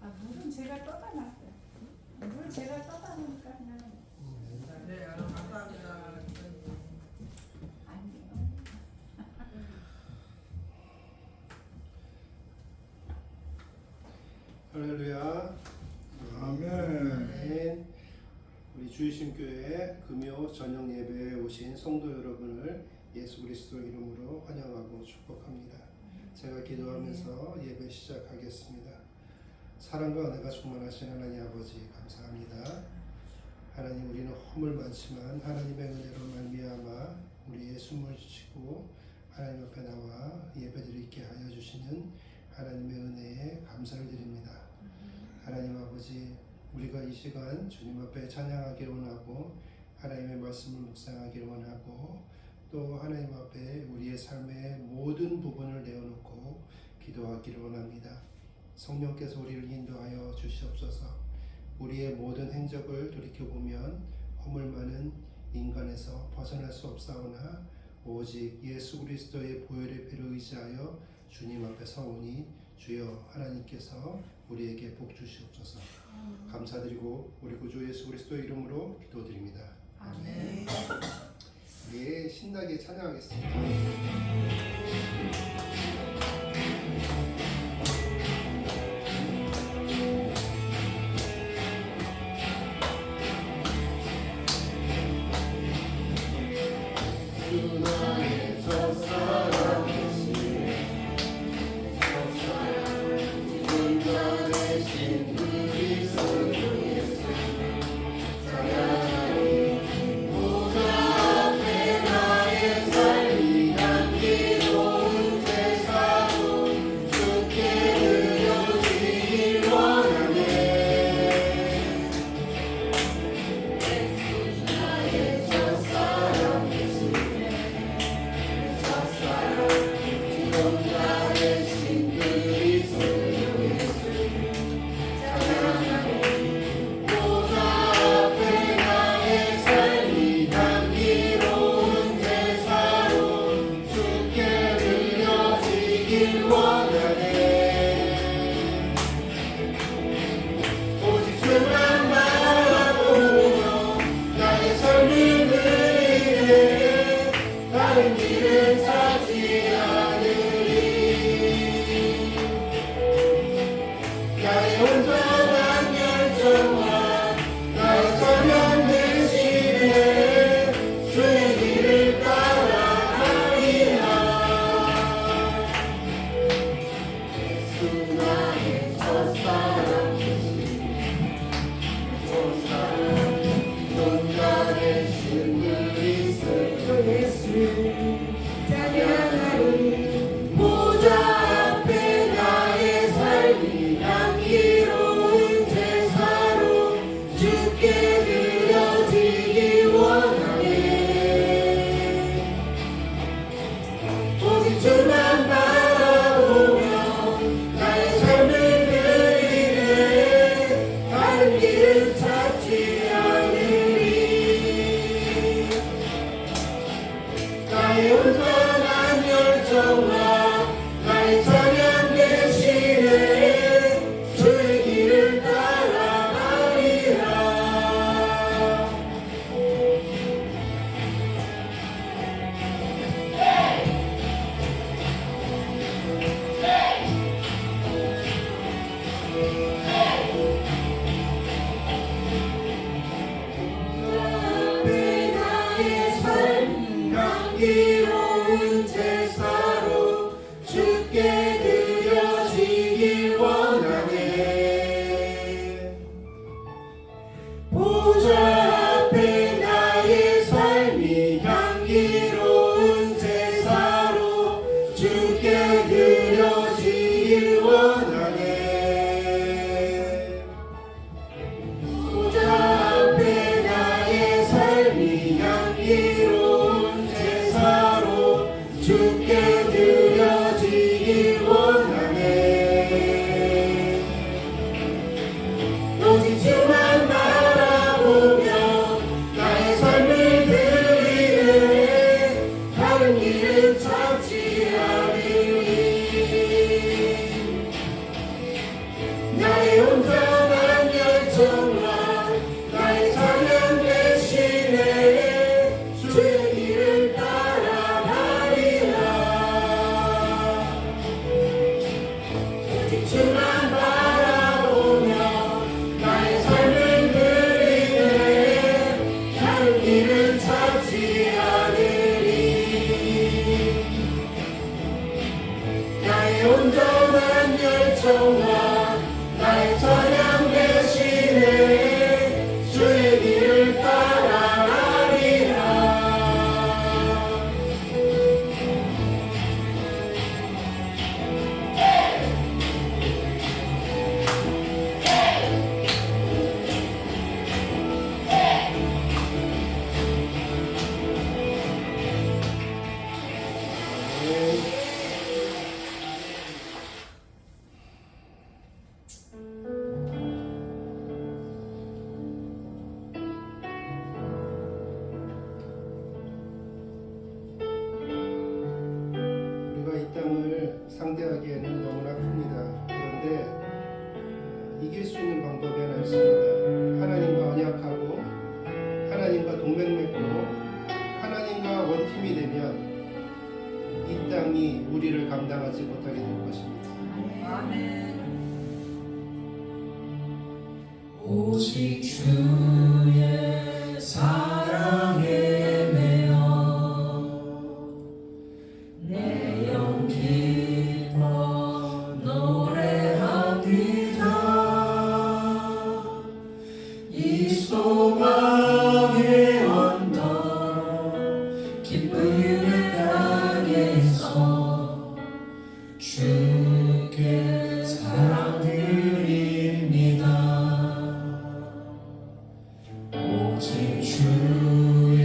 물은 제가 떠다 놨어요. 물 제가 떠다 놓으니까 그냥 네, 감사합니다. 아니에요. 할렐루야. 아멘. 우리 주의심교회 금요 저녁 예배에 오신 성도 여러분을 예수 그리스도 이름으로 환영하고 축복합니다. 제가 기도하면서 예배 시작하겠습니다. 사랑과 은혜가 충만하신 하나님 아버지 감사합니다. 하나님, 우리는 허물 많지만 하나님의 은혜로 말미암아 우리의 숨을 쉬고 하나님 앞에 나와 예배드리게 하여 주시는 하나님의 은혜에 감사를 드립니다. 하나님 아버지, 우리가 이 시간 주님 앞에 찬양하길 원하고 하나님의 말씀을 묵상하길 원하고 또 하나님 앞에 우리의 삶의 모든 부분을 내어놓고 기도하기를 원합니다. 성령께서 우리를 인도하여 주시옵소서. 우리의 모든 행적을 돌이켜보면 허물 많은 인간에서 벗어날 수 없사오나 오직 예수 그리스도의 보혈의 피를 의지하여 주님 앞에 서오니 주여 하나님께서 우리에게 복 주시옵소서. 감사드리고 우리 구주 예수 그리스도의 이름으로 기도드립니다. 아멘. 예, 신나게 찬양하겠습니다. 나의 첫사랑 대신 혼자 대신 그리스도 예수 찬양하리. 보좌 앞에 나의 삶이 향기로운 제사로 주께 드려지길 원하네. 나의 첫사랑 대신 혼자 대신 그리스도 예수 찬양하리. 보좌 앞에 나의 삶이 향기로운 제사로 주께 드려지길 원하네. 오직 주만 바라보며 나의 삶을 드리네. 다른 길을 찾지 않으리. 나의 온전한 열정과 나의 전념 대신에 주의 길을 따라가리라. 예수 나의 첫사랑 대신 첫사랑 혼자 대신 그리스도 예수 찬양하리. 보좌 앞에 나의 삶이 향기로운 제사로 주께 드려지길 원하네. 오직 주만 바라보며 나의 삶을 드리네. 다른 길을 찾지 않으리. 나의 온전한 열정과 나의 찬양 대신에 주의 길을 따라가리라. 앞에 나의 삶이 향기로운 제사로 주께 드려지길 원하네. 보좌 앞에 나의 삶이 향기로운 제사로 주께 드려지길 원하네. 보좌 앞에 나의 삶이 향기로운 제사로 정화 나의 찬양 대신에 주의 길을 따라가리라. 오직 주만 바라보며 나의 삶을 드리네. 다른 길은 찾지 않으리. 나의 온전한 열정과 나의 찬양 대신에 주의 길을 따라가리라. 우리가 이 땅을 상대하기에는 너무나 큽니다. 그런데 이길 수 있는 방법이 하나 있습니다. 하나님과 언약하고 하나님과 동맹 맺고 하나님과 원팀이 되면 이 땅이 우리를 감당하지 못하게 될 것입니다. 아멘. 오직 주의 사랑에 매여 내 영 기뻐 노래합니다. 이 소망의 언덕 기쁨의 땅에서 주께 사랑드립니다. 오직 주의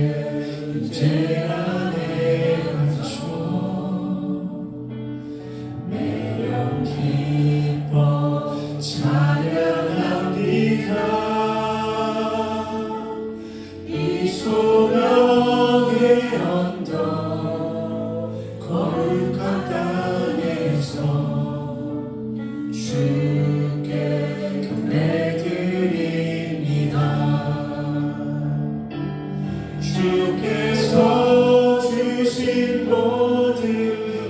임재 안에 갇혀 내 영 기뻐 찬양합니다. 이 소명의 언덕 거룩한 땅에서 주께 경배드립니다. 주께서 주신 모든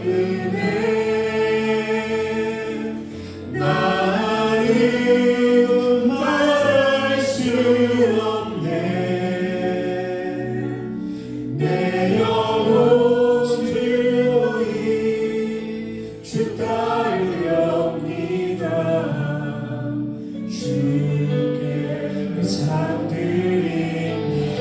은혜 나는 말할 수 없네. 내 영혼 주의 주 따르렵니다. 주께 참 드립니다.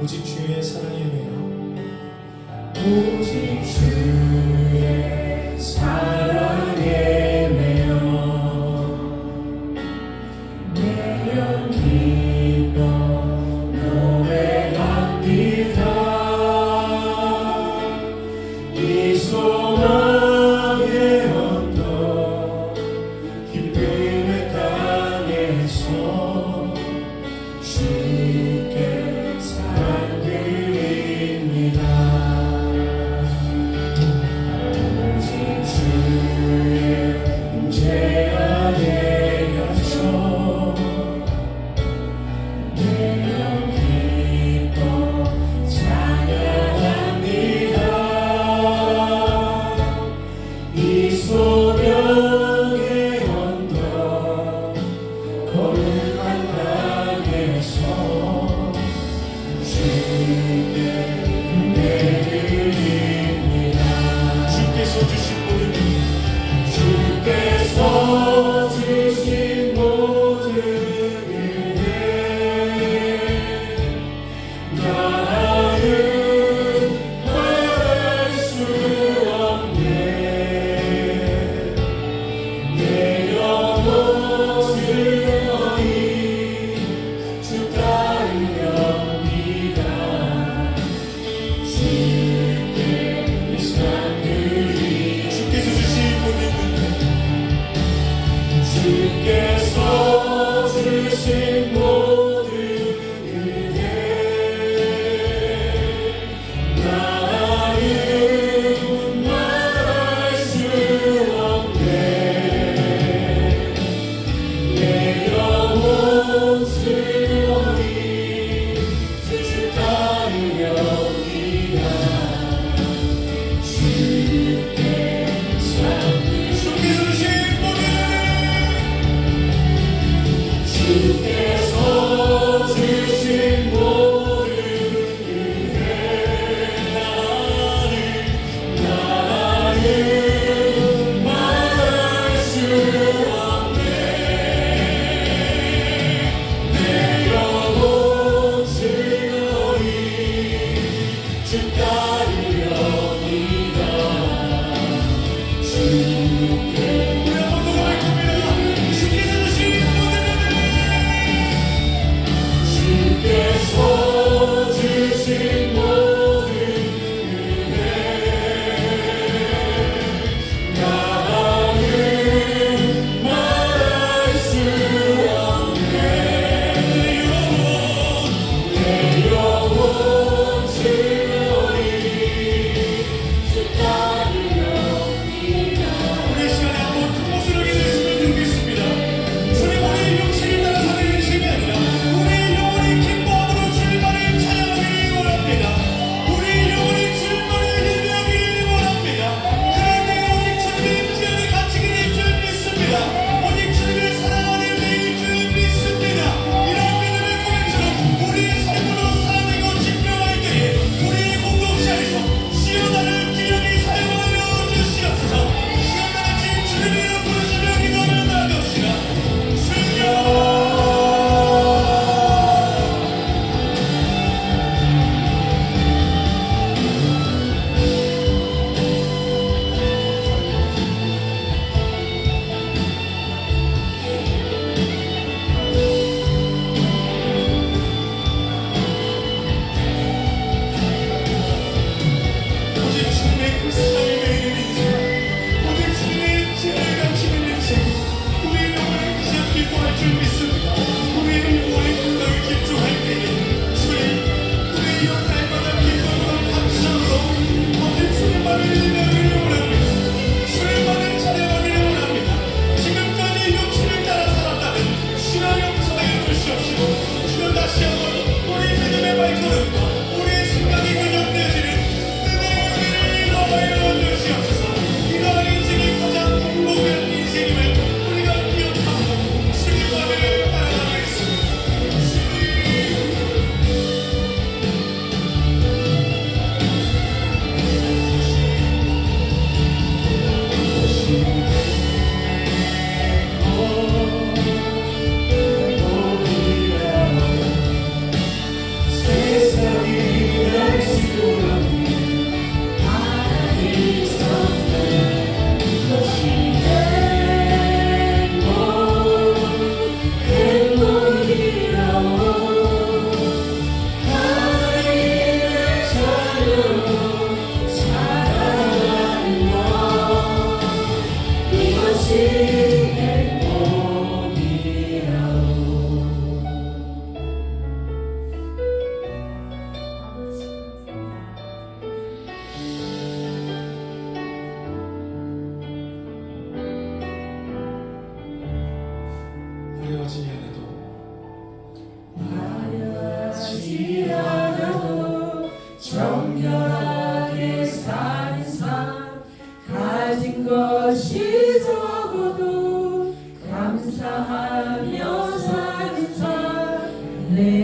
오직 주의 사랑에 매여 오직 주의 사랑에 매여 내 영 기뻐 노래합니다. 이 소망의 언덕 기쁨의 땅에서 주께 사랑드립니다. 오직 주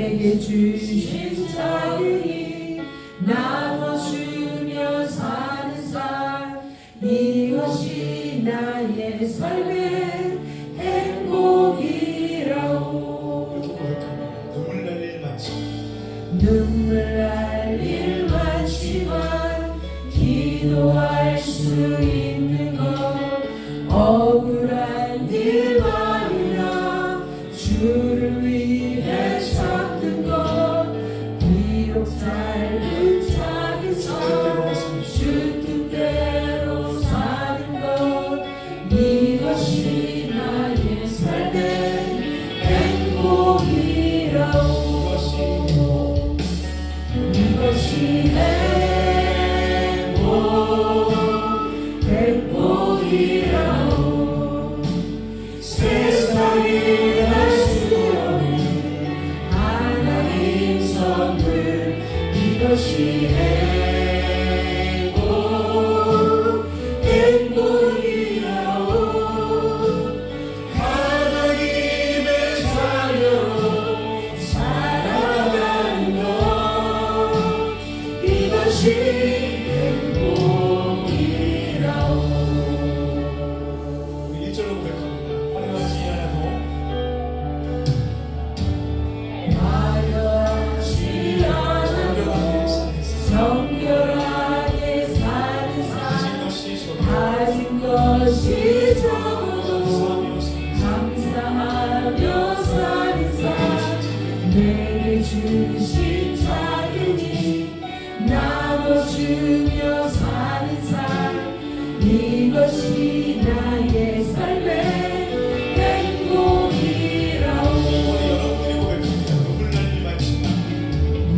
내게 주신 자유니 나눠주며 사는 삶 이것이 나의 삶의 행복이라오. 눈물 날 일 많지 눈물 날 일 많지만 기도할 수 있는 것 억울한 일 많으나 주를 위해 찾는 것 비록 짧은 작은 삶 주 뜻대로 사는 것 이것이 나의 삶의 행복이라오. 이것이 행복이라오. 세상에 할 수 없는 하나님 선물 이것이 행복이라오. 하나님의 자녀로 살아가는 것 이것이 행복이라오. 우리 1절로 고백합니다. 화려하지 않아도 화려하지 않아도 정결하게 사는 삶 가진 것이 적어도 감사하며 사는 삶 내게 주신 자유니 나눠주며 사는 삶 이것이 나의 삶의 행복이라오.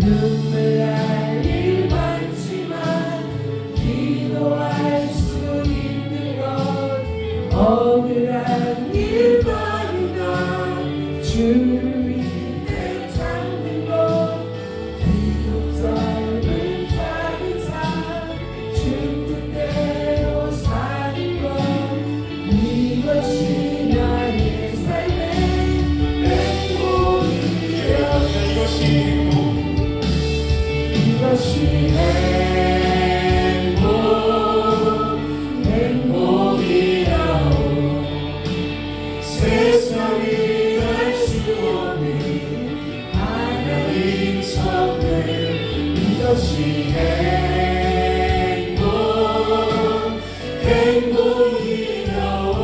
눈물 날 일 많지만 기도할 수 있는 것 억울한 일 많으나 주를 위해 찾는 것 비록 짧은 작은 삶 주 뜻대로 사는 것 이것이 나의 삶의 행복이라오. 이것이 행복이라오. 세상이 알 수 없는 하나님 선물 이것이 행복이라오.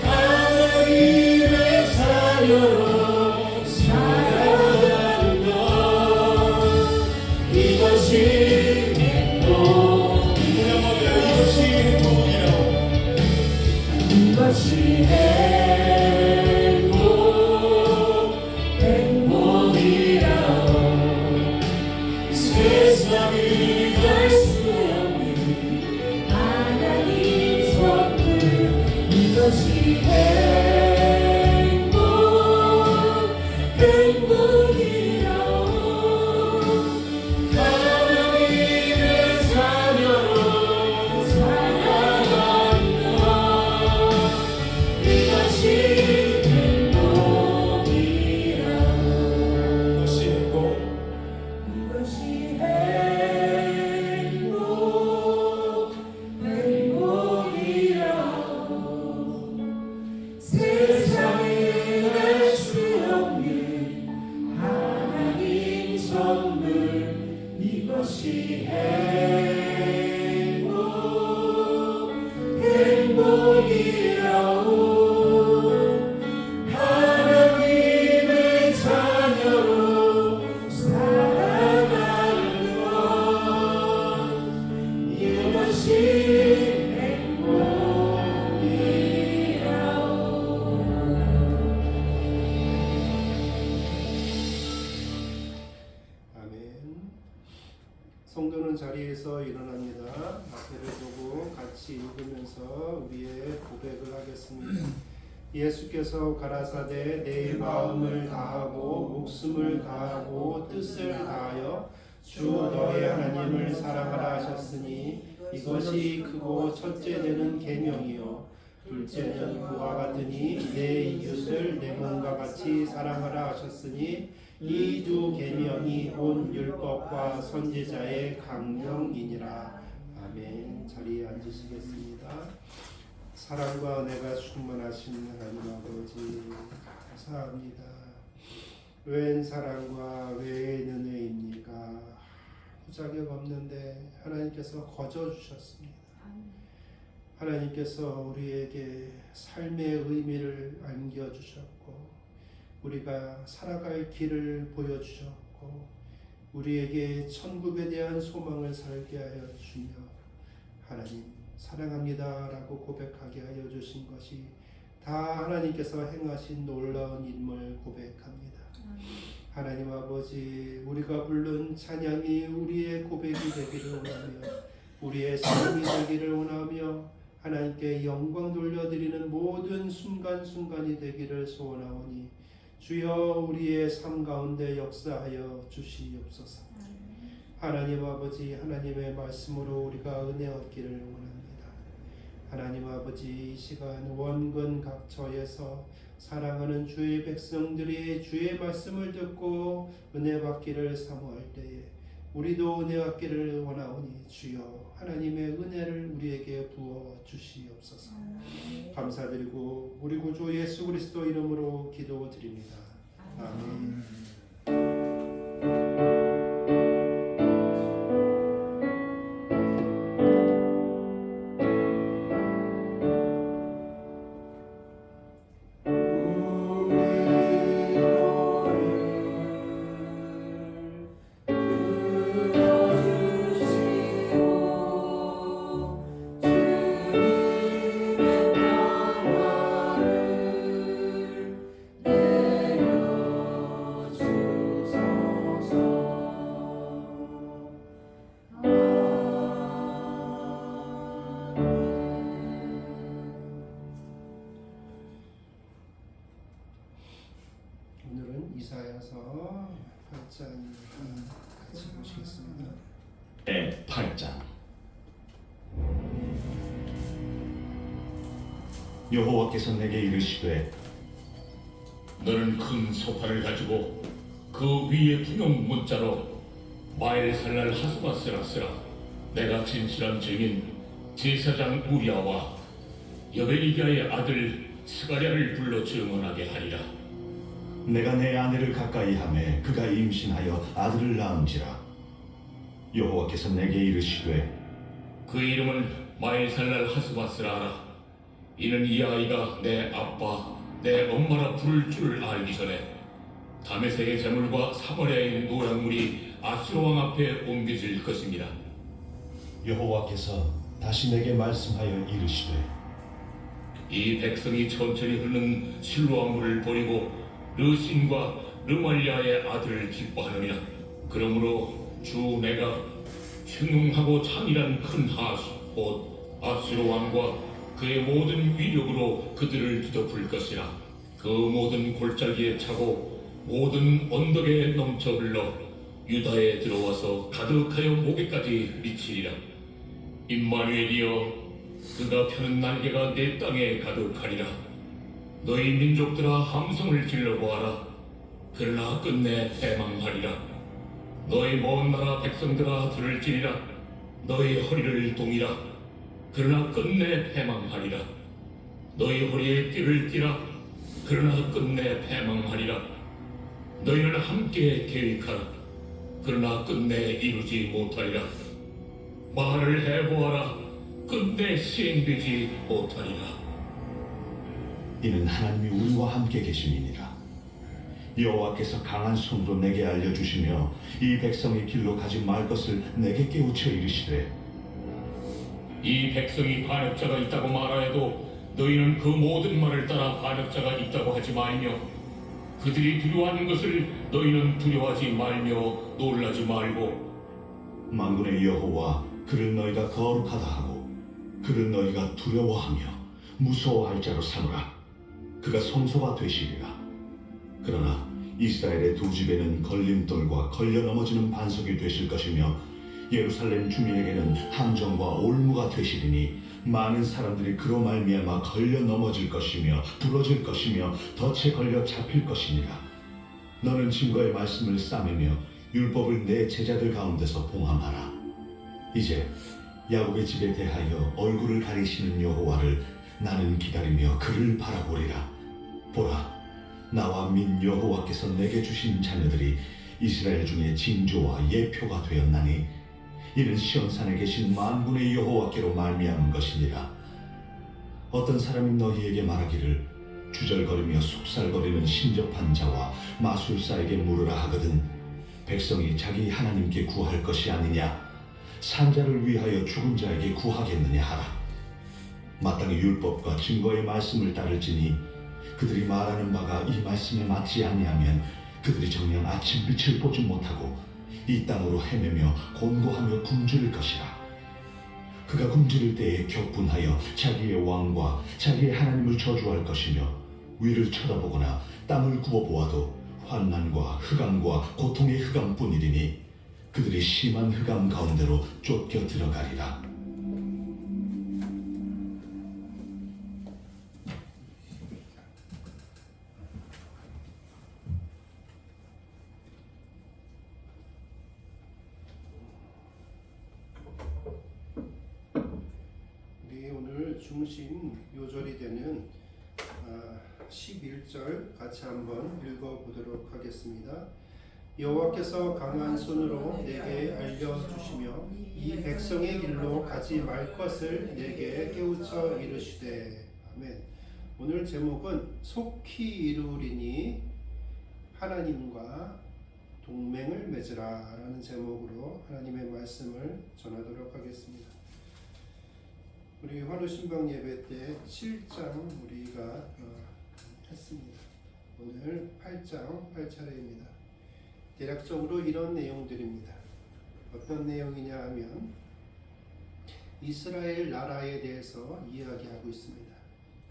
하나님의 자녀로 살아가는 것 이것이 이것이 행복이라오. 세상이 알 수 없는 하나님 선물 이것이 행복이라오. 하나님의 자녀로 살아가는 것 이것이 행복이라오. 이것이 행복이라오. 세상에 알 수 없는 하나님 선물 이것이 행복이라오. 하나님의 자녀로 살아가는 것 이것이 행복이라오. 아멘. 성도는 자리에서 일어납니다. 앞에를 보고 같이 읽으면서 우리의 고백을 하겠습니다. 예수께서 가라사대 내 마음을 다하고 목숨을 다하고 뜻을 다하여 주 너의 하나님을 사랑하라 하셨으니 이것이 크고 첫째 되는 계명이요 둘째는 그와 같으니 내 이웃을 내 몸과 같이 사랑하라 하셨으니 이 두 계명이 온 율법과 선지자의 강령이니라. 아멘. 자리에 앉으시겠습니다. 사랑과 은혜가 충만하신 하나님 아버지 감사합니다. 웬 사랑과 웬 은혜입니까? 후자격 없는데 하나님께서 거저 주셨습니다. 하나님께서 우리에게 삶의 의미를 안겨주셨고 우리가 살아갈 길을 보여주셨고 우리에게 천국에 대한 소망을 살게 하여 주며 하나님 사랑합니다 라고 고백하게 하여 주신 것이 다 하나님께서 행하신 놀라운 일임을 고백합니다. 하나님 아버지 우리가 부른 찬양이 우리의 고백이 되기를 원하며 우리의 삶이 되기를 원하며 하나님께 영광 돌려드리는 모든 순간순간이 되기를 소원하오니 주여 우리의 삶 가운데 역사하여 주시옵소서. 하나님 아버지 하나님의 말씀으로 우리가 은혜 얻기를 원합니다. 하나님 아버지 이 시간 원근 각처에서 사랑하는 주의 백성들이 주의 말씀을 듣고 은혜 받기를 사모할 때에 우리도 은혜 받기를 원하오니 주여 하나님의 은혜를 우리에게 부어 주시옵소서. 감사드리고 우리 구주 예수 그리스도 이름으로 기도드립니다. 아멘. 오늘은 이사야서 8장 같이 보시겠습니다. 8장. 여호와께서 내게 이르시되 너는 큰 소파를 가지고 그 위에 투명 문자로 마엘살랄 하수바스라 쓰라. 내가 진실한 증인 제사장 우리아와 여베리기야의 아들 스가랴를 불러 증언하게 하리라. 내가 내 아내를 가까이 하매 그가 임신하여 아들을 낳은지라. 여호와께서 내게 이르시되 그 이름은 마엘살랄 하수바스라 하라. 이는 이 아이가 내 아빠 내 엄마라 부를 줄을 알기 전에 다메섹의 재물과 사마리아의 노약물이 아수르 왕 앞에 옮겨질 것입니다. 여호와께서 다시 내게 말씀하여 이르시되 이 백성이 천천히 흐르는 실로암 물을 버리고 르신과 르말리아의 아들을 기뻐하느니라. 그러므로 주 내가 흉흉하고 찬이란 큰 하수 곧 아수르 왕과 그의 모든 위력으로 그들을 뒤덮을 것이라. 그 모든 골짜기에 차고 모든 언덕에 넘쳐 흘러 유다에 들어와서 가득하여 목에까지 미치리라. 임마누엘이여 그가 펴는 날개가 내 땅에 가득하리라. 너희 민족들아 함성을 질러보아라. 그러나 끝내 패망하리라. 너희 먼 나라 백성들아 들을지니라. 너희 허리를 동이라. 그러나 끝내 패망하리라. 너희 허리에 띠를 띠라. 그러나 끝내 패망하리라. 너희는 함께 계획하라. 그러나 끝내 이루지 못하리라. 말을 해보아라. 끝내 시행되지 못하리라. 이는 하나님이 우리와 함께 계심이니라. 여호와께서 강한 손으로 내게 알려주시며 이 백성의 길로 가지 말 것을 내게 깨우쳐 이르시되 이 백성이 반역자가 있다고 말하여도 너희는 그 모든 말을 따라 반역자가 있다고 하지 말며 그들이 두려워하는 것을 너희는 두려워하지 말며 놀라지 말고 만군의 여호와 그를 너희가 거룩하다 하고 그를 너희가 두려워하며 무서워할 자로 삼으라. 그가 성소가 되시리라. 그러나 이스라엘의 두 집에는 걸림돌과 걸려 넘어지는 반석이 되실 것이며 예루살렘 주민에게는 함정과 올무가 되시리니 많은 사람들이 그로 말미암아 걸려 넘어질 것이며 부러질 것이며 덫에 걸려 잡힐 것이니라. 너는 증거의 말씀을 싸매며 율법을 내 제자들 가운데서 봉함하라. 이제 야곱의 집에 대하여 얼굴을 가리시는 여호와를 나는 기다리며 그를 바라보리라. 보라, 나와 민 여호와께서 내게 주신 자녀들이 이스라엘 중에 징조와 예표가 되었나니 이는 시온산에 계신 만군의 여호와께로 말미암은 것이니라. 어떤 사람이 너희에게 말하기를 주절거리며 속살거리는 신접한 자와 마술사에게 물으라 하거든 백성이 자기 하나님께 구할 것이 아니냐 산자를 위하여 죽은 자에게 구하겠느냐 하라. 마땅히 율법과 증거의 말씀을 따를지니 그들이 말하는 바가 이 말씀에 맞지 아니하면 그들이 정녕 아침 빛을 보지 못하고 이 땅으로 헤매며 곤고하며 굶주릴 것이라. 그가 굶주릴 때에 격분하여 자기의 왕과 자기의 하나님을 저주할 것이며 위를 쳐다보거나 땅을 굽어보아도 환난과 흑암과 고통의 흑암뿐이리니 그들이 심한 흑암 가운데로 쫓겨 들어가리라. 우리 오늘 중심 요절이 되는 11절 같이 한번 읽어보도록 하겠습니다. 여호와께서 강한 손으로 내게 알려주시며 이 백성의 길로 가지 말 것을 내게 깨우쳐 이르시되. 아멘. 오늘 제목은 속히 이루리니 하나님과 동맹을 맺으라 라는 제목으로 하나님의 말씀을 전하도록 하겠습니다. 우리 환우신방 예배 때 7장 우리가 했습니다. 오늘 8장 8차례입니다. 대략적으로 이런 내용들입니다. 어떤 내용이냐 하면 이스라엘 나라에 대해서 이야기하고 있습니다.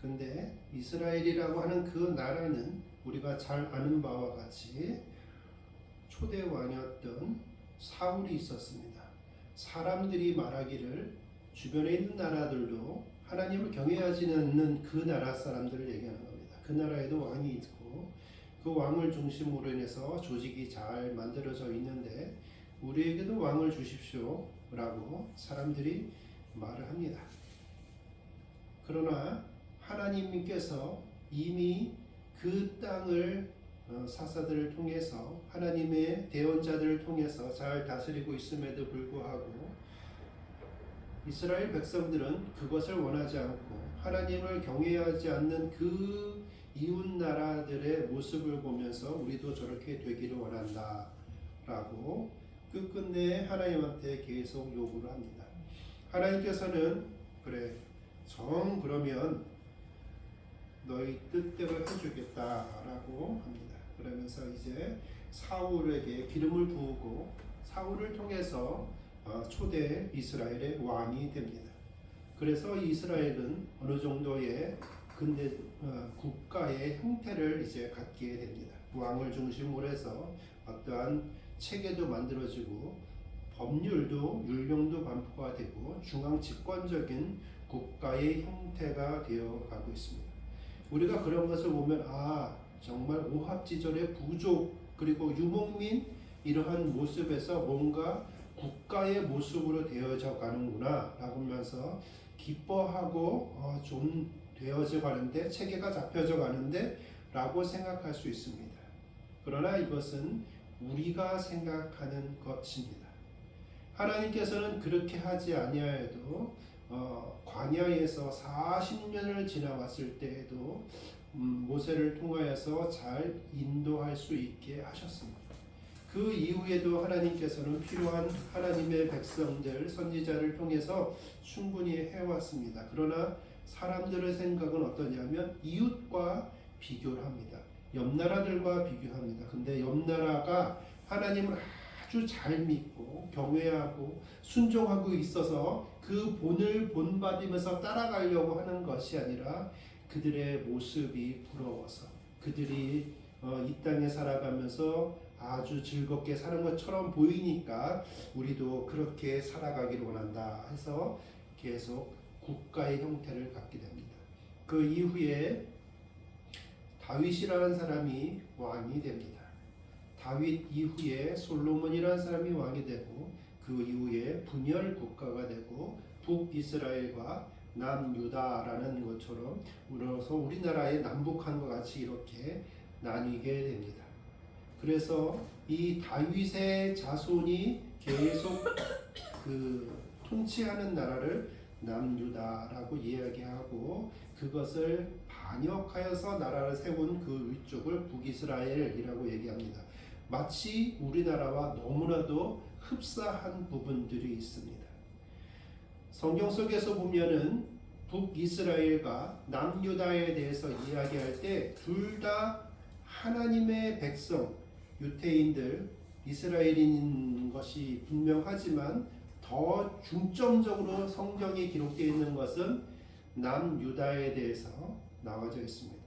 근데 이스라엘이라고 하는 그 나라는 우리가 잘 아는 바와 같이 초대 왕이었던 사울이 있었습니다. 사람들이 말하기를 주변에 있는 나라들도 하나님을 경외하지 않는 그 나라 사람들을 얘기하는 겁니다. 그 나라에도 왕이 있고 그 왕을 중심으로 인해서 조직이 잘 만들어져 있는데 우리에게도 왕을 주십시오 라고 사람들이 말을 합니다. 그러나 하나님께서 이미 그 땅을 사사들을 통해서 하나님의 대언자들을 통해서 잘 다스리고 있음에도 불구하고 이스라엘 백성들은 그것을 원하지 않고 하나님을 경외하지 않는 그 이웃 나라들의 모습을 보면서 우리도 저렇게 되기를 원한다 라고 끝끝내 하나님한테 계속 요구를 합니다. 하나님께서는 그래 그러면 너희 뜻대로 해주겠다라고 합니다. 그러면서 이제 사울에게 기름을 부으고 사울을 통해서 초대 이스라엘의 왕이 됩니다. 그래서 이스라엘은 어느 정도의 근대 국가의 형태를 이제 갖게 됩니다. 왕을 중심으로 해서 어떠한 체계도 만들어지고 법률도 율령도 반포가 되고 중앙 집권적인 국가의 형태가 되어 가고 있습니다. 우리가 그런 것을 보면 정말 오합지졸의 부족 그리고 유목민 이러한 모습에서 뭔가 국가의 모습으로 되어져 가는구나 라고 하면서 기뻐하고 좀 되어져 가는데 체계가 잡혀져 가는데 라고 생각할 수 있습니다. 그러나 이것은 우리가 생각하는 것입니다. 하나님께서는 그렇게 하지 아니하여도 광야에서 40년을 지나왔을 때에도 모세를 통하여서 잘 인도할 수 있게 하셨습니다. 그 이후에도 하나님께서는 필요한 하나님의 백성들 선지자를 통해서 충분히 해왔습니다. 그러나 사람들의 생각은 어떠냐면 이웃과 비교를 합니다. 옆나라들과 비교합니다. 근데 옆나라가 하나님을 아주 잘 믿고 경외하고 순종하고 있어서 그 본을 본받으면서 따라가려고 하는 것이 아니라 그들의 모습이 부러워서 그들이 이 땅에 살아가면서 아주 즐겁게 사는 것처럼 보이니까 우리도 그렇게 살아가기를 원한다 해서 계속 국가의 형태를 갖게 됩니다. 그 이후에 다윗이라는 사람이 왕이 됩니다. 다윗 이후에 솔로몬이라는 사람이 왕이 되고 그 이후에 분열 국가가 되고 북이스라엘과 남유다라는 것처럼 우러서 우리나라의 남북한과 같이 이렇게 나뉘게 됩니다. 그래서 이 다윗의 자손이 계속 그 통치하는 나라를 남유다라고 이야기하고 그것을 반역하여서 나라를 세운 그 위쪽을 북이스라엘이라고 얘기합니다. 마치 우리나라와 너무나도 흡사한 부분들이 있습니다. 성경 속에서 보면은 북이스라엘과 남유다에 대해서 이야기할 때 둘 다 하나님의 백성, 유태인들, 이스라엘인 것이 분명하지만 더 중점적으로 성경에 기록되어 있는 것은 남유다에 대해서 나와져 있습니다.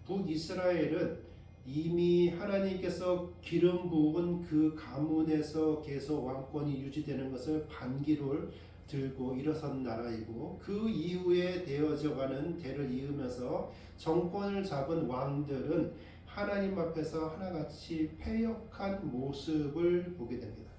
북이스라엘은 이미 하나님께서 기름 부은 그 가문에서 계속 왕권이 유지되는 것을 반기를 들고 일어선 나라이고 그 이후에 되어져가는 대를 이으면서 정권을 잡은 왕들은 하나님 앞에서 하나같이 패역한 모습을 보게 됩니다.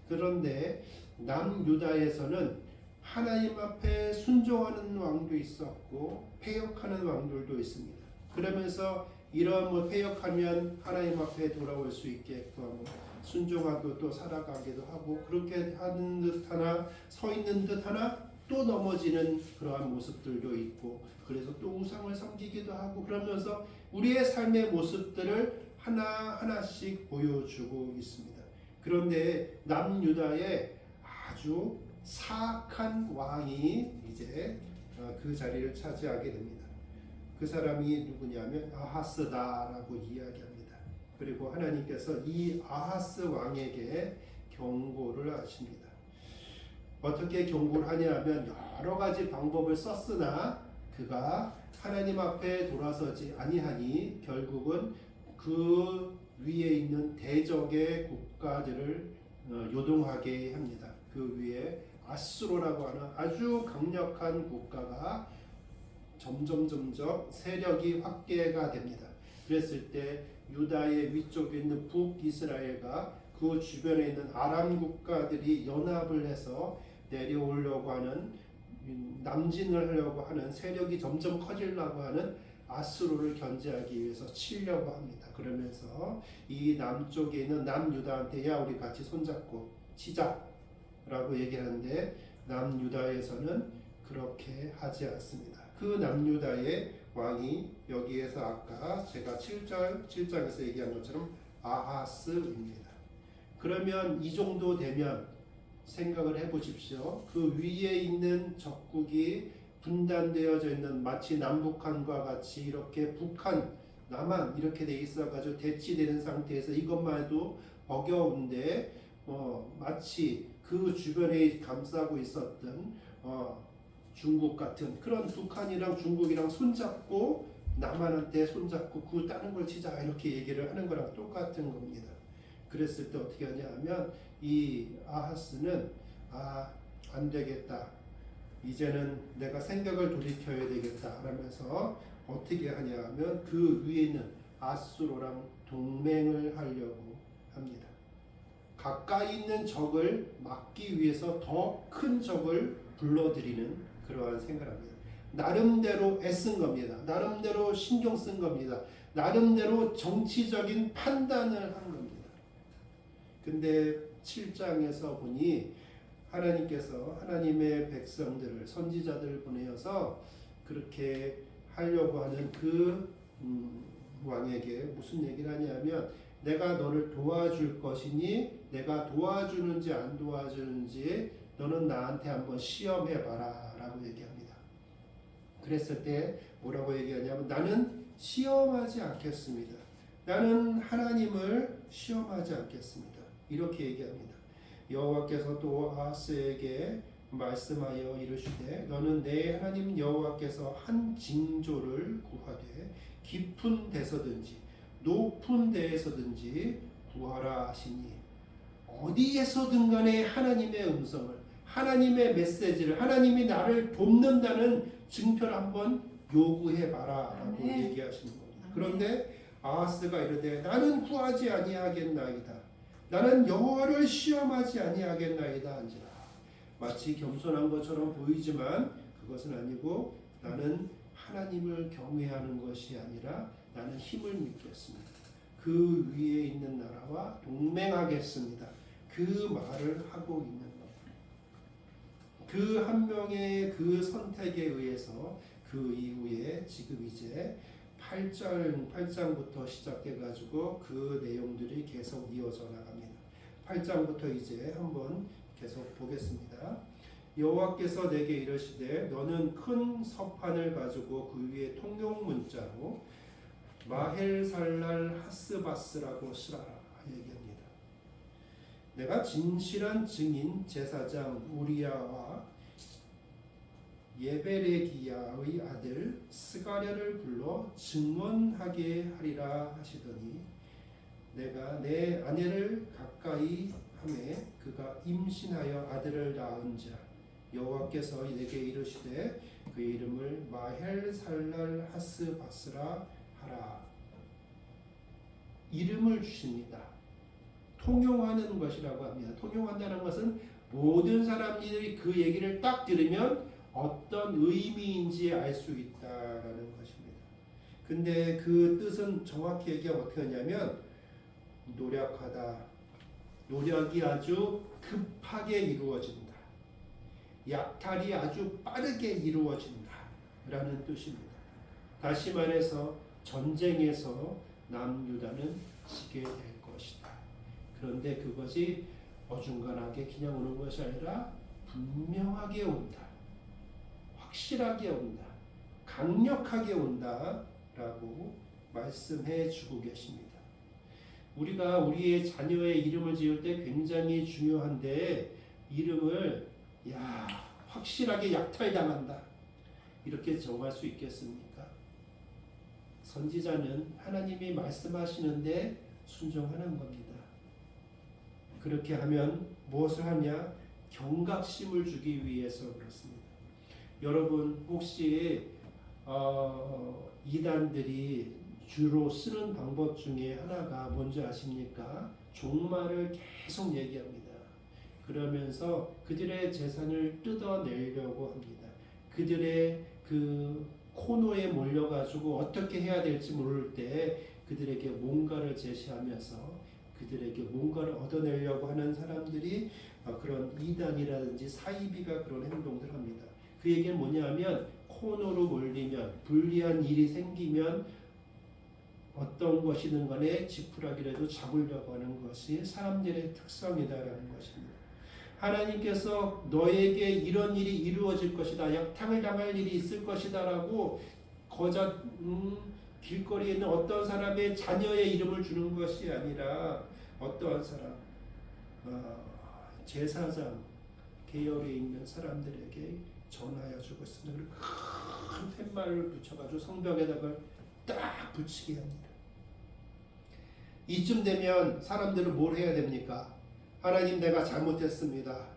그런데 남유다에서는 하나님 앞에 순종하는 왕도 있었고 패역하는 왕들도 있습니다. 그러면서 이런 패역하면 하나님 앞에 돌아올 수 있게끔 순종하고 또 살아가기도 하고 그렇게 하는 듯 하나 서 있는 듯 하나 또 넘어지는 그러한 모습들도 있고 그래서 또 우상을 섬기기도 하고 그러면서 우리의 삶의 모습들을 하나하나씩 보여주고 있습니다. 그런데 남유다에 아주 사악한 왕이 이제 그 자리를 차지하게 됩니다. 그 사람이 누구냐면 아하스다라고 이야기합니다. 그리고 하나님께서 이 아하스 왕에게 경고를 하십니다. 어떻게 경고를 하냐면 여러 가지 방법을 썼으나 그가 하나님 앞에 돌아서지 아니하니 결국은 그 위에 있는 대적의 국가들을 요동하게 합니다. 그 위에 아수르라고 하는 아주 강력한 국가가 점점 세력이 확대가 됩니다. 그랬을 때 유다의 위쪽에 있는 북이스라엘과 그 주변에 있는 아람 국가들이 연합을 해서 내려오려고 하는 남진을 하려고 하는 세력이 점점 커지려고 하는 아수르를 견제하기 위해서 치려고 합니다. 그러면서 이 남쪽에 있는 남유다한테 야 우리 같이 손잡고 치자라고 얘기하는데 남유다에서는 그렇게 하지 않습니다. 그 남유다의 왕이 여기에서 아까 제가 7장에서 얘기한 것처럼 아하스입니다. 그러면 이 정도 되면 생각을 해보십시오. 그 위에 있는 적국이 분단되어져 있는 마치 남북한과 같이 이렇게 북한, 남한 이렇게 돼 있어가지고 대치되는 상태에서 이것만 해도 버거운데 마치 그 주변에 감싸고 있었던 중국 같은 그런 북한이랑 중국이랑 손잡고 남한한테 손잡고 그 다른 걸 치자 이렇게 얘기를 하는 거랑 똑같은 겁니다. 그랬을 때 어떻게 하냐면 이 아하스는 안 되겠다. 이제는 내가 생각을 돌이켜야 되겠다 하면서 어떻게 하냐면 그 위에 있는 아수르랑 동맹을 하려고 합니다. 가까이 있는 적을 막기 위해서 더 큰 적을 불러들이는 그러한 생각을 합니다. 나름대로 애쓴 겁니다. 나름대로 신경 쓴 겁니다. 나름대로 정치적인 판단을 한 겁니다. 근데 7장에서 보니 하나님께서 하나님의 백성들을 선지자들을 보내어서 그렇게 하려고 하는 그 왕에게 무슨 얘기를 하냐면 내가 너를 도와줄 것이니 내가 도와주는지 안 도와주는지 너는 나한테 한번 시험해봐라 라고 얘기합니다. 그랬을 때 뭐라고 얘기하냐면 나는 시험하지 않겠습니다. 나는 하나님을 시험하지 않겠습니다. 이렇게 얘기합니다. 여호와께서 또 아하스에게 말씀하여 이르시되 너는 내 하나님 여호와께서 한 징조를 구하되 깊은 데서든지 높은 데에서든지 구하라 하시니 어디에서든 간에 하나님의 음성을 하나님의 메시지를, 하나님이 나를 돕는다는 증표를 한번 요구해봐라 라고 아멘. 얘기하시는 겁니다. 그런데 아하스가 이르되 나는 구하지 아니하겠나이다. 나는 여호와를 시험하지 아니하겠나이다 한지라. 마치 겸손한 것처럼 보이지만 그것은 아니고 나는 하나님을 경외하는 것이 아니라 나는 힘을 믿겠습니다. 그 위에 있는 나라와 동맹하겠습니다. 그 말을 하고 있는 겁니다. 그 한 명의 그 선택에 의해서 그 이후에 지금 이제 8장부터 시작해가지고 그 내용들이 계속 이어져 나갑니다. 8장부터 이제 한번 계속 보겠습니다. 여호와께서 내게 이르시되 너는 큰 서판을 가지고 그 위에 통용 문자로 마헬살랄 하스바스라고 쓰라 얘기합니다. 내가 진실한 증인 제사장 우리야와 예베레기야의 아들 스가랴를 불러 증언하게 하리라 하시더니 내가 내 아내를 가까이 하매 그가 임신하여 아들을 낳은지라 여호와께서 내게 이르시되 그 이름을 마헬살랄 하스바스라 하라. 이름을 주십니다. 통용하는 것이라고 합니다. 통용한다는 것은 모든 사람들이 그 얘기를 딱 들으면 어떤 의미인지 알 수 있다라는 것입니다. 근데 그 뜻은 정확히 얘기하면 어떻게 하냐면 노력하다, 노력이 아주 급하게 이루어진다, 약탈이 아주 빠르게 이루어진다 라는 뜻입니다. 다시 말해서 전쟁에서 남유다는 지게 될 것이다. 그런데 그것이 어중간하게 그냥 오는 것이 아니라 분명하게 온다, 확실하게 온다, 강력하게 온다라고 말씀해 주고 계십니다. 우리가 우리의 자녀의 이름을 지을 때 굉장히 중요한데 이름을 확실하게 약탈당한다 이렇게 정할 수 있겠습니까? 선지자는 하나님이 말씀하시는데 순종하는 겁니다. 그렇게 하면 무엇을 하냐? 경각심을 주기 위해서 그렇습니다. 여러분 혹시 이단들이 주로 쓰는 방법 중에 하나가 뭔지 아십니까? 종말을 계속 얘기합니다. 그러면서 그들의 재산을 뜯어내려고 합니다. 그들의 그 코너에 몰려가지고 어떻게 해야 될지 모를 때 그들에게 뭔가를 제시하면서 그들에게 뭔가를 얻어내려고 하는 사람들이 그런 이단이라든지 사이비가 그런 행동들을 합니다. 그 얘기는 뭐냐면 코너로 몰리면 불리한 일이 생기면 어떤 것이든 간에 지푸라기라도 잡으려고 하는 것이 사람들의 특성이다라는 것입니다. 하나님께서 너에게 이런 일이 이루어질 것이다, 약탈을 당할 일이 있을 것이다 라고 길거리에 있는 어떤 사람의 자녀의 이름을 주는 것이 아니라 어떠한 사람, 제사장 계열에 있는 사람들에게 전하여 주고 있습니다. 그리고 큰 팻말을 붙여가지고 성벽에다가 딱 붙이게 합니다. 이쯤 되면 사람들은 뭘 해야 됩니까? 하나님, 내가 잘못했습니다.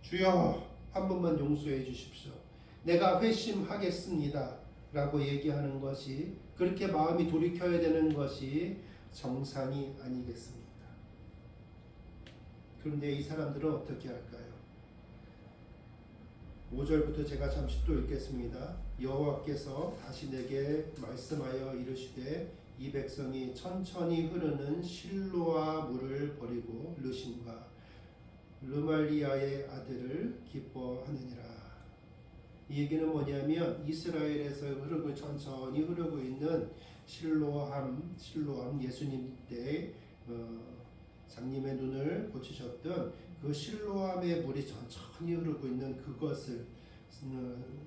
주여 한 번만 용서해 주십시오. 내가 회심하겠습니다 라고 얘기하는 것이, 그렇게 마음이 돌이켜야 되는 것이 정상이 아니겠습니까? 그런데 이 사람들은 어떻게 할까요? 5절부터 제가 잠시 또 읽겠습니다. 여호와께서 다시 내게 말씀하여 이르시되 이 백성이 천천히 흐르는 실로아 물을 버리고 르신과 르말리아의 아들을 기뻐하느니라. 이 얘기는 뭐냐면 이스라엘에서 천천히 흐르고 있는 실로암 예수님 때 장님의 눈을 고치셨던 그 실로암의 물이 천천히 흐르고 있는 그것을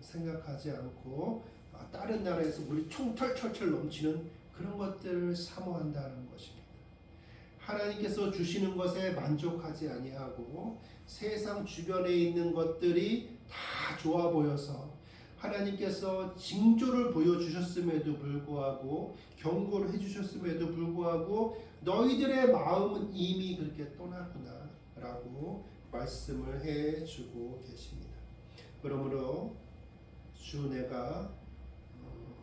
생각하지 않고 다른 나라에서 물이 총털철철 넘치는 그런 것들을 사모한다는 것입니다. 하나님께서 주시는 것에 만족하지 아니하고 세상 주변에 있는 것들이 다 좋아 보여서 하나님께서 징조를 보여주셨음에도 불구하고 경고를 해주셨음에도 불구하고 너희들의 마음은 이미 그렇게 떠났구나 라고 말씀을 해주고 계십니다. 그러므로 주 내가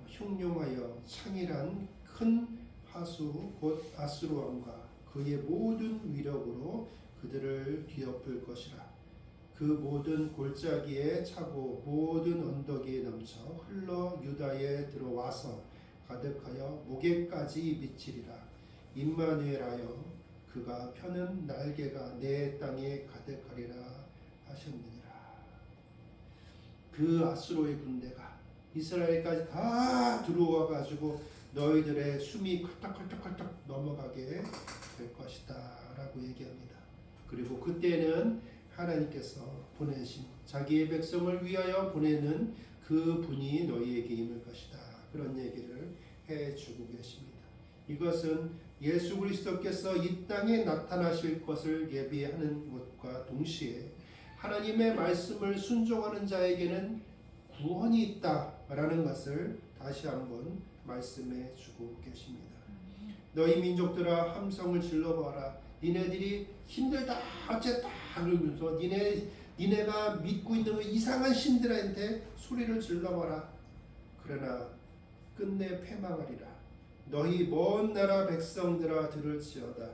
흉룡하여 창이란 큰 하수 곧 아수르 왕과 그의 모든 위력으로 그들을 뒤엎을 것이라. 그 모든 골짜기에 차고 모든 언덕에 넘쳐 흘러 유다에 들어와서 가득하여 목에까지 미치리라. 임마누엘하여 그가 펴는 날개가 내 땅에 가득하리라 하셨느니라. 그 아수르의 군대가 이스라엘까지 다 들어와 가지고 너희들의 숨이 컬떡컬떡컬떡 넘어가게 될 것이다 라고 얘기합니다. 그리고 그때는 하나님께서 보내신 자기의 백성을 위하여 보내는 그 분이 너희에게 임할 것이다. 그런 얘기를 해주고 계십니다. 이것은 예수 그리스도께서 이 땅에 나타나실 것을 예비하는 것과 동시에 하나님의 말씀을 순종하는 자에게는 구원이 있다라는 것을 다시 한번 말씀해 주고 계십니다. 너희 민족들아 함성을 질러봐라. 니네들이 힘들다 어쨌다 그러면서 니네가 믿고 있는 그 이상한 신들한테 소리를 질러봐라. 그러나 끝내 패망하리라. 너희 먼 나라 백성들아 들을지어다.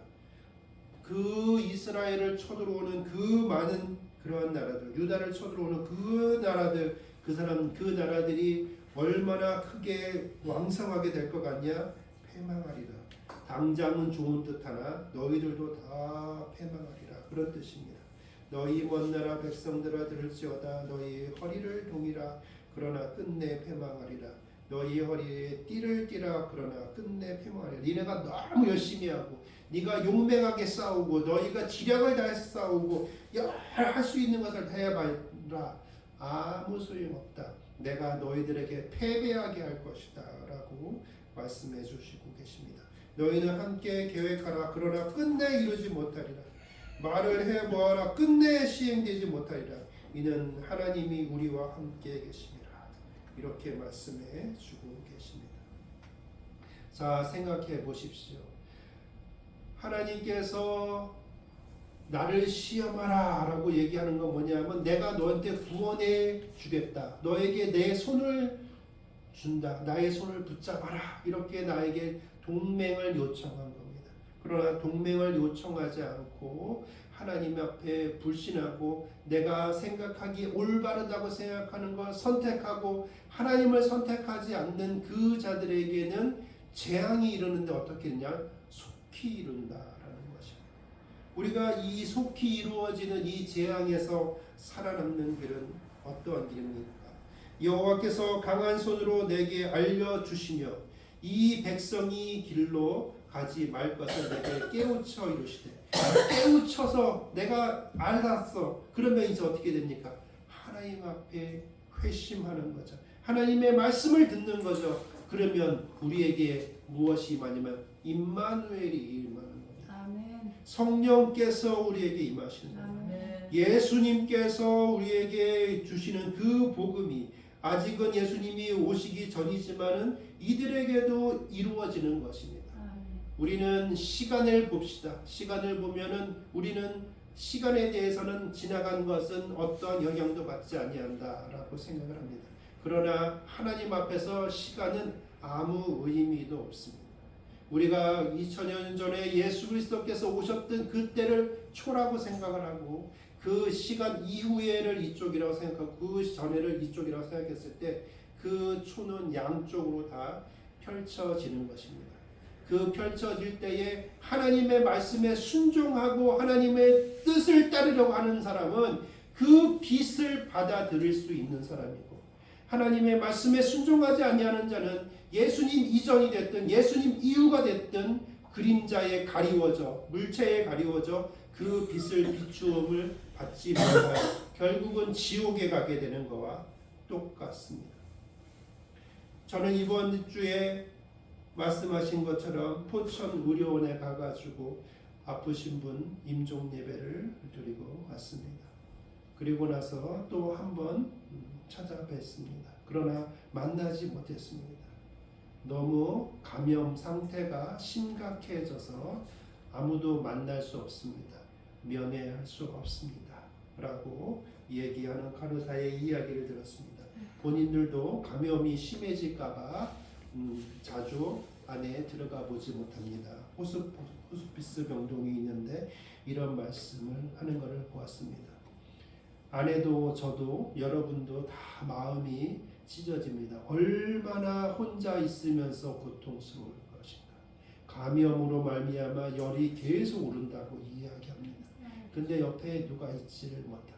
그 이스라엘을 쳐들어오는 그 많은 그러한 나라들, 유다를 쳐들어오는 그 나라들, 그 나라들이 얼마나 크게 왕성하게 될 것 같냐? 패망하리라. 당장은 좋은 듯하나 너희들도 다 패망하리라. 그런 뜻입니다. 너희 먼 나라 백성들아 들을지어다. 너희 허리를 동이라. 그러나 끝내 패망하리라. 너희 허리에 띠를 띠라. 그러나 끝내 패망하리라. 니네가 너무 열심히 하고 네가 용맹하게 싸우고 너희가 지력을 다해서 싸우고 할 수 있는 것을 다 해봐라. 아무 소용없다. 내가 너희들에게 패배하게 할 것이다 라고 말씀해 주시고 계십니다. 너희는 함께 계획하라. 그러나 끝내 이루지 못하리라. 말을 해보아라. 끝내 시행되지 못하리라. 이는 하나님이 우리와 함께 계심이라. 이렇게 말씀해 주고 계십니다. 자, 생각해 보십시오. 하나님께서 나를 시험하라 라고 얘기하는 건 뭐냐면 내가 너한테 구원해 주겠다. 너에게 내 손을 준다. 나의 손을 붙잡아라. 이렇게 나에게 동맹을 요청한 겁니다. 그러나 동맹을 요청하지 않고 하나님 앞에 불신하고 내가 생각하기에 올바르다고 생각하는 걸 선택하고 하나님을 선택하지 않는 그 자들에게는 재앙이 이르는데 어떻게 되냐? 속히 이룬다라는 것입니다. 우리가 이 속히 이루어지는 이 재앙에서 살아남는 길은 어떠한 길입니까? 여호와께서 강한 손으로 내게 알려주시며 이 백성이 길로 가지 말 것을 내게 깨우쳐 이루시되 깨우쳐서 내가 알았어. 그러면 이제 어떻게 됩니까? 하나님 앞에 회심하는 거죠. 하나님의 말씀을 듣는 거죠. 그러면 우리에게 무엇이 임하냐면 임마누엘이 임하는 겁니다. 아멘. 성령께서 우리에게 임하시는 겁니다. 아멘. 예수님께서 우리에게 주시는 그 복음이 아직은 예수님이 오시기 전이지만은 이들에게도 이루어지는 것입니다. 아멘. 우리는 시간을 봅시다. 시간을 보면은 우리는 시간에 대해서는 지나간 것은 어떠한 영향도 받지 아니한다라고 생각을 합니다. 그러나 하나님 앞에서 시간은 아무 의미도 없습니다. 우리가 2000년 전에 예수 그리스도께서 오셨던 그때를 초라고 생각을 하고 그 시간 이후에를 이쪽이라고 생각하고 그 전에를 이쪽이라고 생각했을 때 그 초는 양쪽으로 다 펼쳐지는 것입니다. 그 펼쳐질 때에 하나님의 말씀에 순종하고 하나님의 뜻을 따르려고 하는 사람은 그 빛을 받아들일 수 있는 사람이고 하나님의 말씀에 순종하지 아니하는 자는 예수님 이전이 됐든 예수님 이후가 됐든 그림자에 가리워져 물체에 가리워져 그 빛을 비추음을 받지 못하여 결국은 지옥에 가게 되는 것과 똑같습니다. 저는 이번 주에 말씀하신 것처럼 포천 의료원에 가가지고 아프신 분 임종 예배를 드리고 왔습니다. 그리고 나서 또 한 번 찾아뵀습니다. 그러나 만나지 못했습니다. 너무 감염 상태가 심각해져서 아무도 만날 수 없습니다. 면회할 수 없습니다. 라고 얘기하는 간호사의 이야기를 들었습니다. 본인들도 감염이 심해질까봐 자주 안에 들어가 보지 못합니다. 호스피스 병동이 있는데 이런 말씀을 하는 것을 보았습니다. 아내도 저도 여러분도 다 마음이 찢어집니다. 얼마나 혼자 있으면서 고통스러울 것인가. 감염으로 말미암아 열이 계속 오른다고 이야기합니다. 근데 옆에 누가 있지를 못합니다.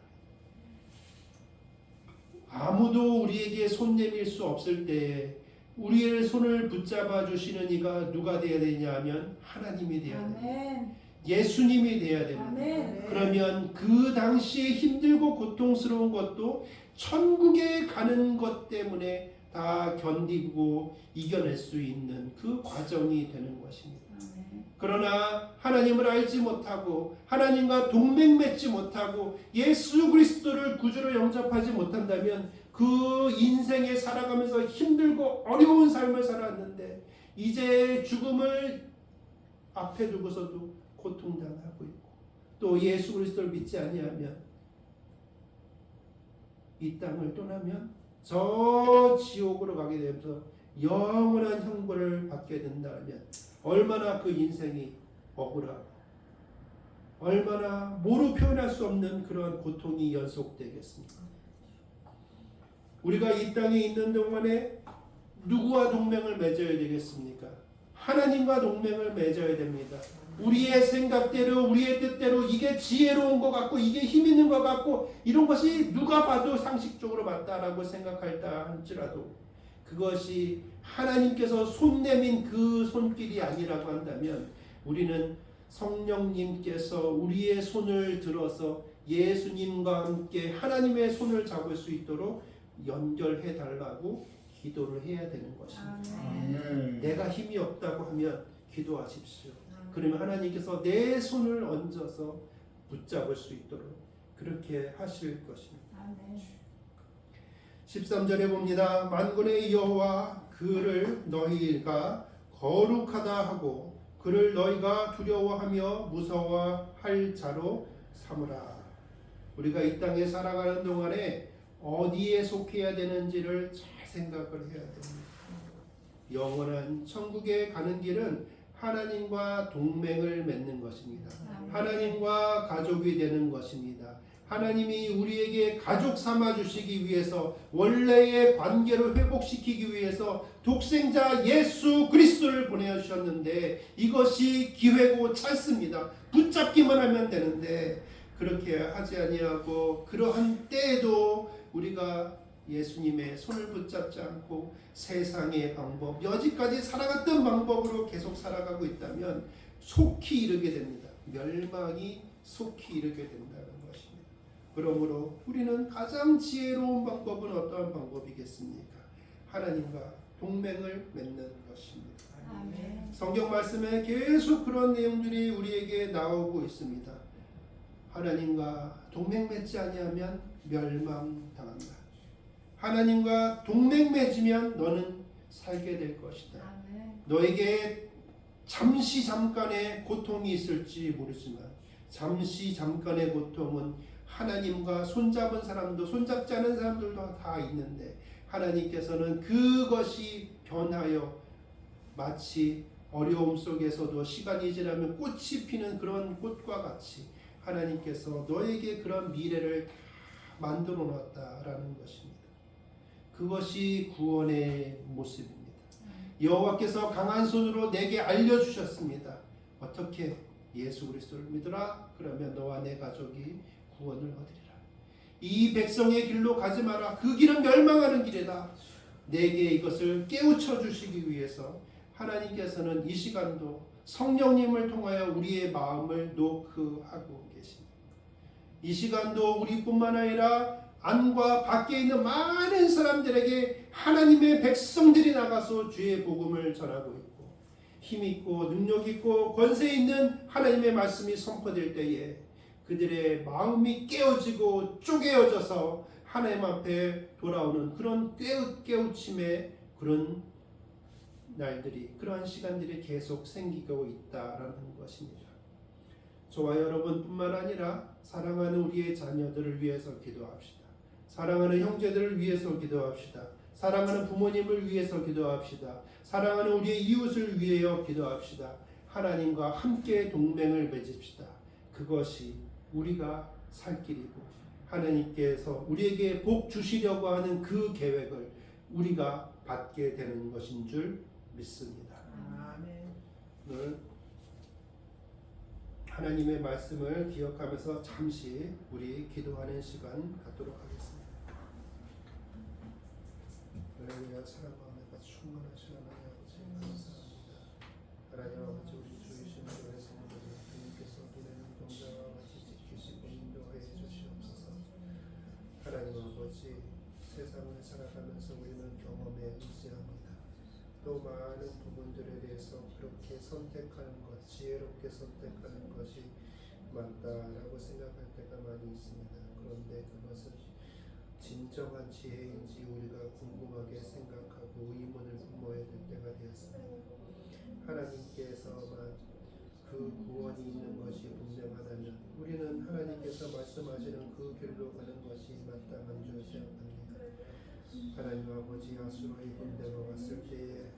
아무도 우리에게 손 내밀 수 없을 때에 우리의 손을 붙잡아 주시는 이가 누가 되어야 되냐 하면 하나님이 되어야 됩니다. 아멘. 예수님이 되어야 됩니다. 아멘. 그러면 그 당시에 힘들고 고통스러운 것도 천국에 가는 것 때문에 다 견디고 이겨낼 수 있는 그 과정이 되는 것입니다. 아멘. 그러나 하나님을 알지 못하고 하나님과 동맹 맺지 못하고 예수 그리스도를 구주로 영접하지 못한다면 그 인생에 살아가면서 힘들고 어려운 삶을 살았는데 이제 죽음을 앞에 두고서도 고통당하고 있고 또 예수 그리스도를 믿지 아니하면 이 땅을 떠나면 저 지옥으로 가게 되면서 영원한 형벌을 받게 된다면 얼마나 그 인생이 억울하고 얼마나 뭐로 표현할 수 없는 그러한 고통이 연속되겠습니까? 우리가 이 땅에 있는 동안에 누구와 동맹을 맺어야 되겠습니까? 하나님과 동맹을 맺어야 됩니다. 우리의 생각대로 우리의 뜻대로 이게 지혜로운 것 같고 이게 힘 있는 것 같고 이런 것이 누가 봐도 상식적으로 맞다라고 생각할다 할지라도 그것이 하나님께서 손 내민 그 손길이 아니라고 한다면 우리는 성령님께서 우리의 손을 들어서 예수님과 함께 하나님의 손을 잡을 수 있도록 연결해 달라고 기도를 해야 되는 것입니다. 아멘. 내가 힘이 없다고 하면 기도하십시오. 그러면 하나님께서 내 손을 얹어서 붙잡을 수 있도록 그렇게 하실 것입니다. 아멘. 13절에 봅니다. 만군의 여호와 그를 너희가 거룩하다 하고 그를 너희가 두려워하며 무서워할 자로 삼으라. 우리가 이 땅에 살아가는 동안에 어디에 속해야 되는지를 잘 생각을 해야 됩니다. 영원한 천국에 가는 길은 하나님과 동맹을 맺는 것입니다. 하나님과 가족이 되는 것입니다. 하나님이 우리에게 가족 삼아 주시기 위해서 원래의 관계를 회복시키기 위해서 독생자 예수 그리스도를 보내주셨는데 이것이 기회고 찬스입니다. 붙잡기만 하면 되는데 그렇게 하지 아니하고 그러한 때에도 우리가 예수님의 손을 붙잡지 않고 세상의 방법, 여지까지 살아갔던 방법으로 계속 살아가고 있다면 속히 이르게 됩니다. 멸망이 속히 이르게 된다는 것입니다. 그러므로 우리는 가장 지혜로운 방법은 어떠한 방법이겠습니까? 하나님과 동맹을 맺는 것입니다. 아멘. 성경 말씀에 계속 그런 내용들이 우리에게 나오고 있습니다. 하나님과 동맹 맺지 아니하면 멸망당한다. 하나님과 동맹 맺으면 너는 살게 될 것이다. 아멘. 너에게 잠시 잠깐의 고통이 있을지 모르지만 잠시 잠깐의 고통은 하나님과 손잡은 사람도 손잡지 않은 사람들도 다 있는데 하나님께서는 그것이 변하여 마치 어려움 속에서도 시간이 지나면 꽃이 피는 그런 꽃과 같이 하나님께서 너에게 그런 미래를 다 만들어 놨다라는 것입니다. 그것이 구원의 모습입니다. 여호와께서 강한 손으로 내게 알려주셨습니다. 어떻게? 예수 그리스도를 믿으라. 그러면 너와 내 가족이 구원을 얻으리라. 이 백성의 길로 가지 마라. 그 길은 멸망하는 길이다. 내게 이것을 깨우쳐 주시기 위해서 하나님께서는 이 시간도 성령님을 통하여 우리의 마음을 노크하고 계십니다. 이 시간도 우리뿐만 아니라 안과 밖에 있는 많은 사람들에게 하나님의 백성들이 나가서 주의 복음을 전하고 있고 힘있고 능력있고 권세 있는 하나님의 말씀이 선포될 때에 그들의 마음이 깨어지고 쪼개어져서 하나님 앞에 돌아오는 그런 깨우침의 그런 날들이 그러한 시간들이 계속 생기고 있다라는 것입니다. 저와 여러분뿐만 아니라 사랑하는 우리의 자녀들을 위해서 기도합시다. 사랑하는 형제들을 위해서 기도합시다. 사랑하는 부모님을 위해서 기도합시다. 사랑하는 우리의 이웃을 위하여 기도합시다. 하나님과 함께 동맹을 맺읍시다. 그것이 우리가 살 길이고 하나님께서 우리에게 복 주시려고 하는 그 계획을 우리가 받게 되는 것인 줄 믿습니다. 아멘. 오늘 하나님의 말씀을 기억하면서 잠시 우리 기도하는 시간 갖도록 하겠습니다. 하나님의 사랑 마음에가 충만하시는 하나님 아버지 감사합니다. 하나님 아버지 우리 주이신 교회 성도들 주님께서 노래는 동자와 같이 지키시고 인도하여 주시옵소서. 하나님 아버지 세상을 살아가면서 우리는 경험에 의지합니다. 또 많은 부분들에 대해서 그렇게 선택하는 것, 지혜롭게 선택하는 것이 맞다라고 생각할 때가 많이 있습니다. 그런데 그것은 진정한 지혜인지 우리가 궁금하게 생각하고 의문을 품어야 될 때가 되었습니다. 하나님께서만 그 구원이 있는 것이 분명하다면 우리는 하나님께서 말씀하시는 그 길로 가는 것이 마땅한 줄 생각합니다. 하나님 아버지 아수르의 군대가 왔을 때에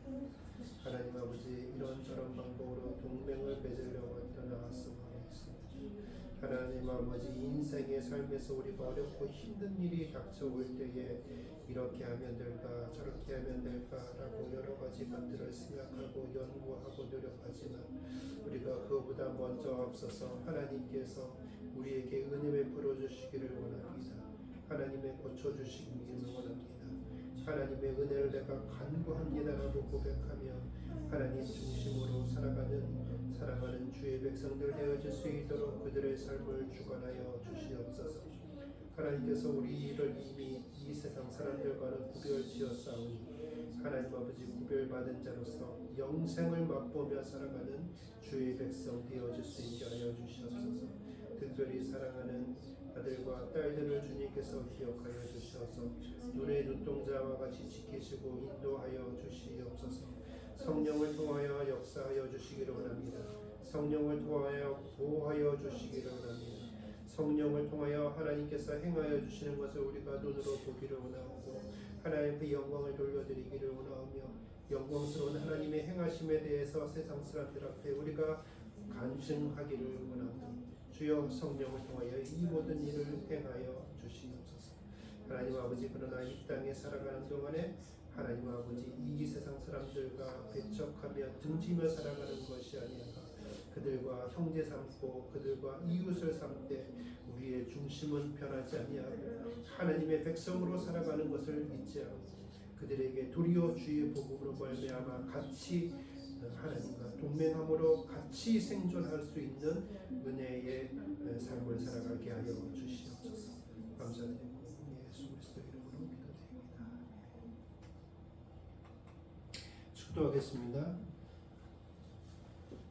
하나님 아버지 이런저런 방법으로 동맹을 맺으려고 했던 아하스왕이 있습니다. 하나님 아버지 인생의 삶에서 우리가 어렵고 힘든 일이 닥쳐올 때에 이렇게 하면 될까 저렇게 하면 될까라고 여러 가지 것들을 생각하고 연구하고 노력하지만 우리가 그보다 먼저 앞서서 하나님께서 우리에게 은혜 베풀어 주시기를 원합니다. 하나님의 고쳐주시기를 원합니다. 하나님의 은혜를 내가 간구합니다라고 고백하며 하나님 중심으로 살아가는 사랑하는 주의 백성들 되어질 수 있도록 그들의 삶을 주관하여 주시옵소서. 하나님께서 우리를 이미 이 세상 사람들과는 구별지었사오니 하나님 아버지 구별받은 자로서 영생을 맛보며 살아가는 주의 백성 되어질 수 있게 하여 주시옵소서. 특별히 사랑하는 아들과 딸들을 주님께서 기억하여 주셔서 눈의 눈동자와 같이 지키시고 인도하여 주시옵소서. 성령을 통하여 역사하여 주시기를 원합니다. 성령을 통하여 보호하여 주시기를 원합니다. 성령을 통하여 하나님께서 행하여 주시는 것을 우리가 눈으로 보기를 원하고 하나님께 영광을 돌려드리기를 원하며 영광스러운 하나님의 행하심에 대해서 세상 사람들 앞에 우리가 간증하기를 원합니다. 주여 성령을 통하여 이 모든 일을 행하여 주시옵소서. 하나님 아버지 그러나 이 땅에 살아가는 동안에 하나님 아버지 이 세상 사람들과 배척하며 등지며 살아가는 것이 아니라 그들과 형제 삼고 그들과 이웃을 삼되 우리의 중심은 변하지 아니하고 하나님의 백성으로 살아가는 것을 잊지 않고 그들에게 도리어 주의 복음으로 말미암아 같이 하나님과 동맹함으로 같이 생존할 수 있는 은혜의 삶을 살아가게 하여 주시옵소서. 감사드리고 예수 그리스도 이름으로 기도드립니다. 축도하겠습니다.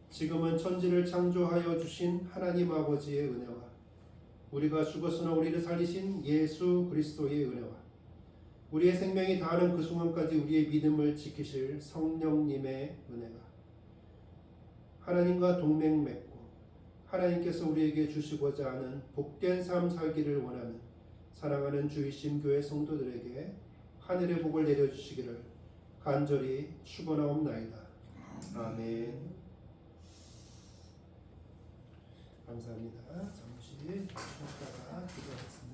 지금은 천지를 창조하여 주신 하나님 아버지의 은혜와 우리가 죽었으나 우리를 살리신 예수 그리스도의 은혜와 우리의 생명이 다하는 그 순간까지 우리의 믿음을 지키실 성령님의 은혜가 하나님과 동맹 맺고 하나님께서 우리에게 주시고자 하는 복된 삶 살기를 원하는 사랑하는 주이신 교회 성도들에게 하늘의 복을 내려주시기를 간절히 축원하옵나이다. 아멘. 감사합니다. 잠시 쉬었다가 기도하겠습니다.